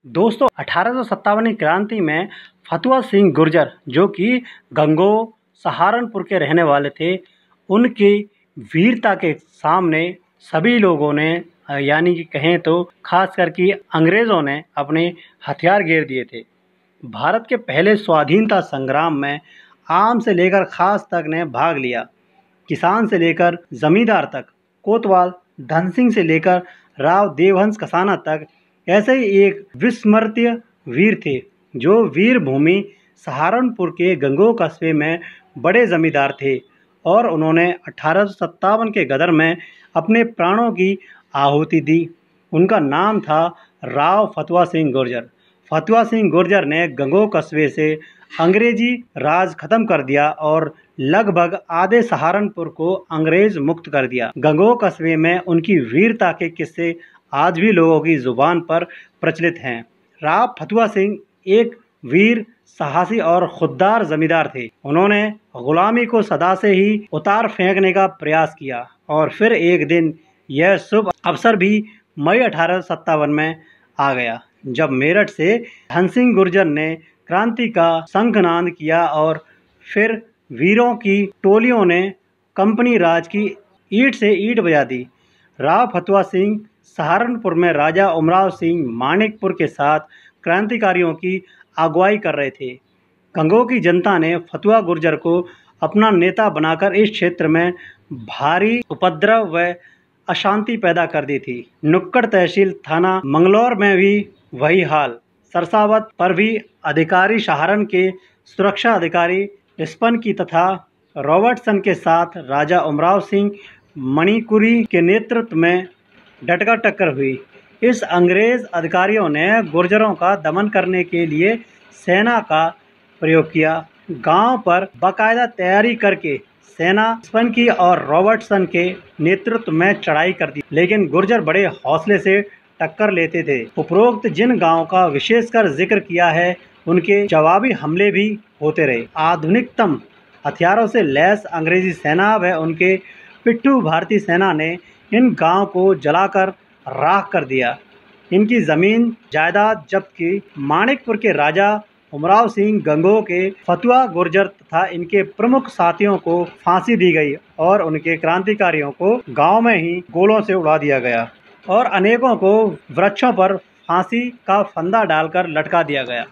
दोस्तों 1857 की क्रांति में फतुहा सिंह गुर्जर जो कि गंगोह सहारनपुर के रहने वाले थे, उनकी वीरता के सामने सभी लोगों ने यानी कि कहें तो खासकर कि अंग्रेज़ों ने अपने हथियार गिर दिए थे। भारत के पहले स्वाधीनता संग्राम में आम से लेकर खास तक ने भाग लिया। किसान से लेकर जमींदार तक, कोतवाल धन सिंह से लेकर राव देवहंस कसाना तक ऐसे ही एक विस्मरणीय वीर थे जो वीर भूमि सहारनपुर के गंगोह कस्बे में बड़े जमींदार थे और उन्होंने 1857 के गदर में अपने प्राणों की आहुति दी। उनका नाम था राव फतुहा सिंह गुर्जर। फतुहा सिंह गुर्जर ने गंगोह कस्बे से अंग्रेजी राज खत्म कर दिया और लगभग आधे सहारनपुर को अंग्रेज मुक्त कर दिया। गंगोह कस्बे में उनकी वीरता के किस्से आज भी लोगों की जुबान पर प्रचलित हैं। राव फतुहा सिंह एक वीर, साहसी और खुददार जमींदार थे। उन्होंने गुलामी को सदा से ही उतार फेंकने का प्रयास किया और फिर एक दिन यह शुभ अवसर भी मई 1857 में आ गया, जब मेरठ से धन सिंह गुर्जर ने क्रांति का शंखनाद किया और फिर वीरों की टोलियों ने कंपनी राज की ईंट से ईंट बजा दी। राव फतुहा सिंह सहारनपुर में राजा उमराव सिंह मानिकपुर के साथ क्रांतिकारियों की अगुवाई कर रहे थे। गंगोह की जनता ने फतुहा गुर्जर को अपना नेता बनाकर इस क्षेत्र में भारी उपद्रव व अशांति पैदा कर दी थी। नुक्कड़ तहसील थाना मंगलौर में भी वही हाल। सरसावत पर भी अधिकारी सहारन के सुरक्षा अधिकारी स्पनकी तथा रॉबर्टसन के साथ राजा उमराव सिंह मणिपुरी के नेतृत्व में डटका टक्कर हुई। इस अंग्रेज अधिकारियों ने गुर्जरों का दमन करने के लिए सेना का प्रयोग किया। गांव पर बाकायदा तैयारी करके सेना स्पनकी और रॉबर्टसन के नेतृत्व में चढ़ाई कर दी, लेकिन गुर्जर बड़े हौसले से टक्कर लेते थे। उपरोक्त जिन गांवों का विशेषकर जिक्र किया है, उनके जवाबी हमले भी होते रहे। आधुनिकतम हथियारों से लैस अंग्रेजी सेना व उनके पिट्ठू भारतीय सेना ने इन गांव को जलाकर राख कर दिया। इनकी जमीन जायदाद जब्त की। मानिकपुर के राजा उमराव सिंह, गंगोह के फतुहा गुर्जर तथा इनके प्रमुख साथियों को फांसी दी गई और उनके क्रांतिकारियों को गांव में ही गोलों से उड़ा दिया गया और अनेकों को वृक्षों पर फांसी का फंदा डालकर लटका दिया गया।